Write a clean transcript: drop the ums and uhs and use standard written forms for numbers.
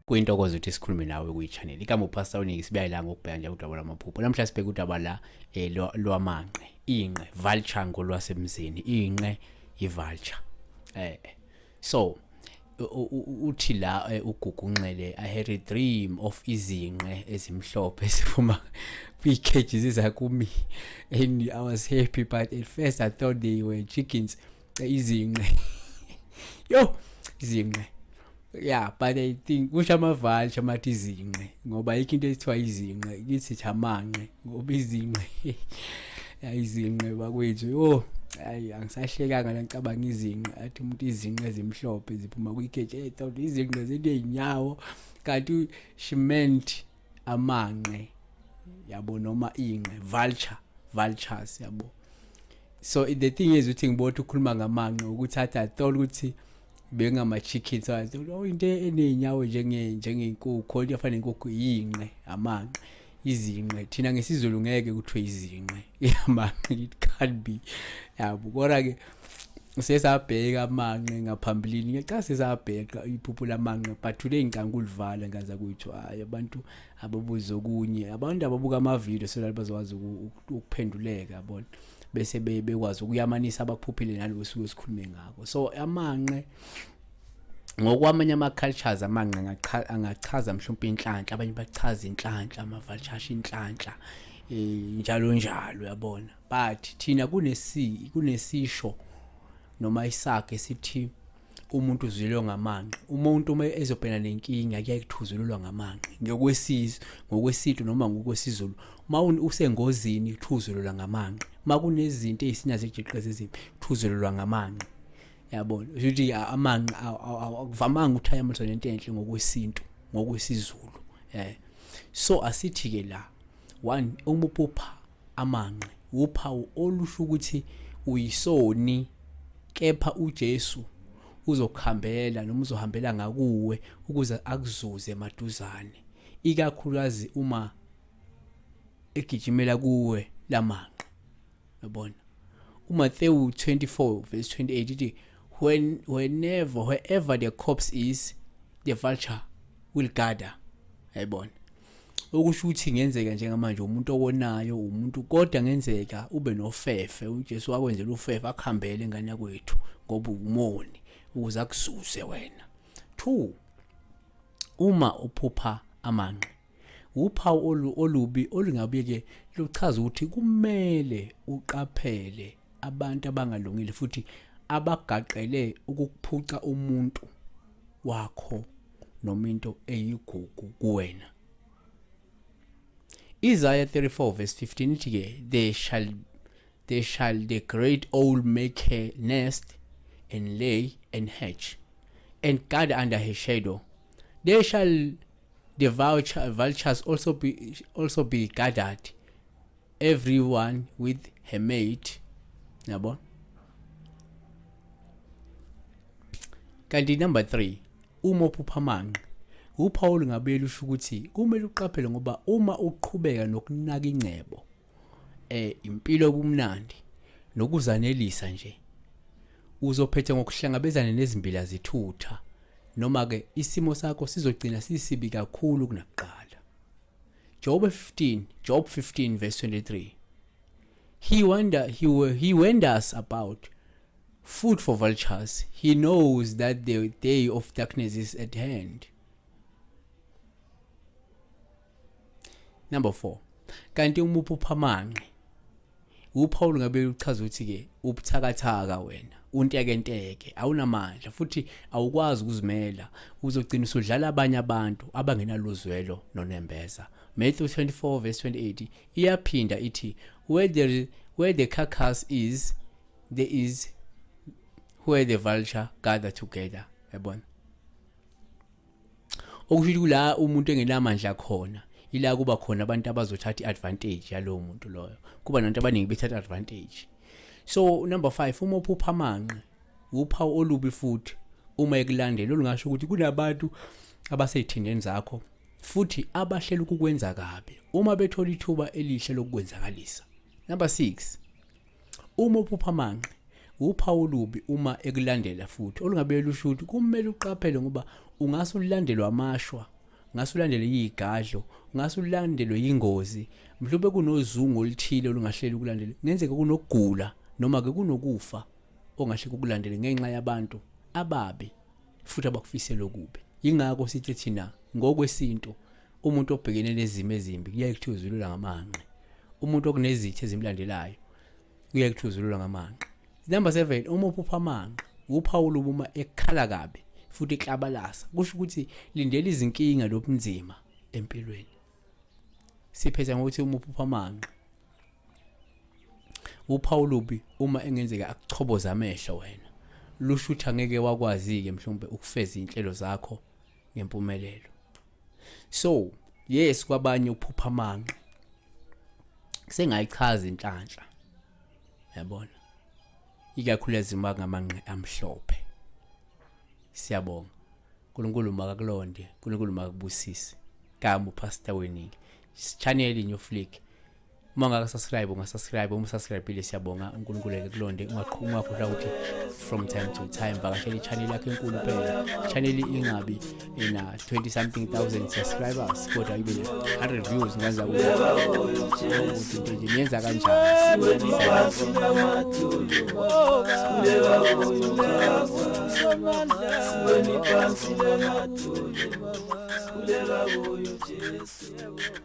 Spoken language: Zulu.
Kuyintokozo ukuthi sikhulume nawe kuyi-channel. Igama uPastor Unikisi sibuya la ngokubheka nje udaba lwamaphupho. Namhlanje sibheka udaba la lwamanqe, inqe, vulture ngolwasemzini, inqe i-vulture. So uthi la uGugu Nxele, I had a dream of izinqe ezimhlophe siphuma kwi-cages zakumi, and I was happy, but at first I thought they were chickens. Izinqe yo izinqe. Yeah, but I think kusho ama-vulture mathi izinqe ngoba yikho into ethiwa izinqe, kithi amanqe ngoba izinqe izinqe bakwethu yo hayi angisahlekanga la ngicabanga izinqe athi umuntu izinqe ezimhlophe ziphuma kwi-cage thought izinqe ziney'nyawo kanti she meant amanqe yabo noma inqe, vultures yabo. So the thing is uthi ngibona ukhuluma ngamanqe ukuthi I thought ukuthi bengama-chickens, into eney'nyawo njengey'nkukhu, kodwa yafana inkukhu yinqe, amanqe, izinqe. Thina ngesizulu ngeke kuthiwe izinqe, amanqe, it can't be. Yabo, kodwa-ke sesabheka amanqe ngaphambilini, ngiyacala sesabheka iphupho lamanqe, but today ngicanga ukulivala ngaza kuyitho hayi abantu ababuza okunye, abantu ababuka amavidiyo so that bazokwazi ukuphenduleka yabona, bese bekwazi ukuyamanisa abakuphuphile nalo suku esikhulume ngako. So amanqe ngokwamanye ama-cultures amanqe angachaza mhlawumbe inhlanhla, abanye bachaza inhlanhla, ama-vultures inhlanhla, njalo njalo yabona. But thina kunesisho noma isakhe sithi umuntu uzwilwe ngamanqe. Umuntu uma ezobhekana nenkinga kuyaye kuthuzululwa ngamanqe ngokwesitu noma ngokwesizulu. Uma usengozini kuthuzululwa ngamanqe, uma kunezinto ezisinazo ejeqeza ezimbi kuthuzululwa ngamanqe yabona. Ukuthi amanqe akuvamanga ukuthi ayamaniswa nento enhle ngokwesintu ngokwesizulu. So asithi-ke la one, uma uphupha amanqe uphawu olusho ukuthi uyisoni, kepha uJesu uzokuhambela noma uzohambela ngakuwe ukuze akuzuze maduzane, ikakhulukazi uma egijimela kuwe lamanqe yabona. uMathewu 24:28 ithi wherever the corpse is, the vulture will gather yabona. Okusho ukuthi ngenzeka njengamanje umuntu owonayo umuntu, kodwa ngenzeka ube nofefe, uJesu wakwenzela ufefe akuhambele ngane yakwethu ngoba umoni ukuze akusuze wena. 2, uma uphupha amanqe uphawu olubi olungabike luchaza ukuthi kumele uqaphele abantu abangalungile futhi abagaqele ukukuphuca umuntu wakho noma into eyigugu kuwena. Isaiah 34:15 ithi-ke they shall the great owl make her nest and lay and hatch and gather under her shadow. They shall the vultures also be gathered, everyone with her mate. Yabo. Kanti number 3, uma uphupha amanqe uPaul ngabeli usho ukuthi kumele uqaphele ngoba uma uqhubeka nokunaka ingcebo impilo obumnandi nokuzanelisa nje uzophethe ngokuhlangabezana nezimbila zithutha, noma ke isimo sakho sizogcina sisibi kakhulu kunakuqala. Job 15:23 he wonders about food for vultures. He knows that the day of darkness is at hand. Number 4, kanti uma uphupha amanqe uPaul ngabe uchaza ukuthi-ke ubuthakathaka wena, untekenteke, awunamandla futhi awukwazi ukuzimela, uzogcina usudlala abanye abantu abangenaluzwelo nonembeza. Matthew 24:28 iyaphinda ithi where the carcass is, there is where the vulture gather together. Yabona, okusho kula umuntu engenamandla khona ila kuba khona abantu abazothatha iadvantage yalowo muntu loyo, kuba nabantu abaningi bethatha advantage. So number 5, uma uphupha amanqe uphawu olubi futhi uma ekulandela olungasho ukuthi kunabantu abaseyithindeni zakho futhi abahlela ukukwenza kabi uma bethola ithuba elihle lokukwenzakalisa. Number 6, Uma uphupha amanqe uphawu olubi uma ekulandela futhi olungabe lusho ukuthi kumele uqaphele ngoba ungase ulandelwe amashwa, ungase ulandelwe yigadlo, ungase ulandelwe yingozi, mhlawumbe kunozungu oluthile olungahlela ukulandela, kungenzeka kunokugula noma ke kunokufa ongahle kukulandele ngenxa yabantu ababi futhi abakufisela okubi. Yingakho sithi thina ngokwesintu umuntu obhekene nezimo ezimbi kuyaye kuthiwe uzulula ngamanqe. Umuntu okunezitho ezimlandelayo kuyaye kuthiwe uzulula ngamanqe. Number 7, uma uphupha amanqe uphawu olubi uma ekhala kabi futhi eklabalasa, kusho ukuthi lindela izinkinga lobunzima empilweni. Siphetha ngokuthi uma uphupha amanqe uphawu olubi uma engenzeka akuchoboza amehlo wena, lusho ukuthi angeke wakwazi ke mhlawumbe ukufeza inhlelo zakho ngempumelelo. So yes, kwabanye uphupha amanqe sengayichaza inhlanhla, yabona, ikakhulukazi uma ngamanqe amhlophe. Siyabonga uNkulunkulu makakulonde, uNkulunkulu makubusise. Kama uPastor Weningi channel in your flick. Uma ungaka-subscribe unga-subscribe, uma subscribe siyabonga, uNkulunkulu ekulonde. Ungakhohlwa ukuthi from time to time vakashela i-channel yakho enkulu phela. Channel ingabi ina 20 something thousand subscribers kodwa ibe 100 views ngenza ukuthi nje yenza kanjani. Kuleka kuyo Jesu, kuleka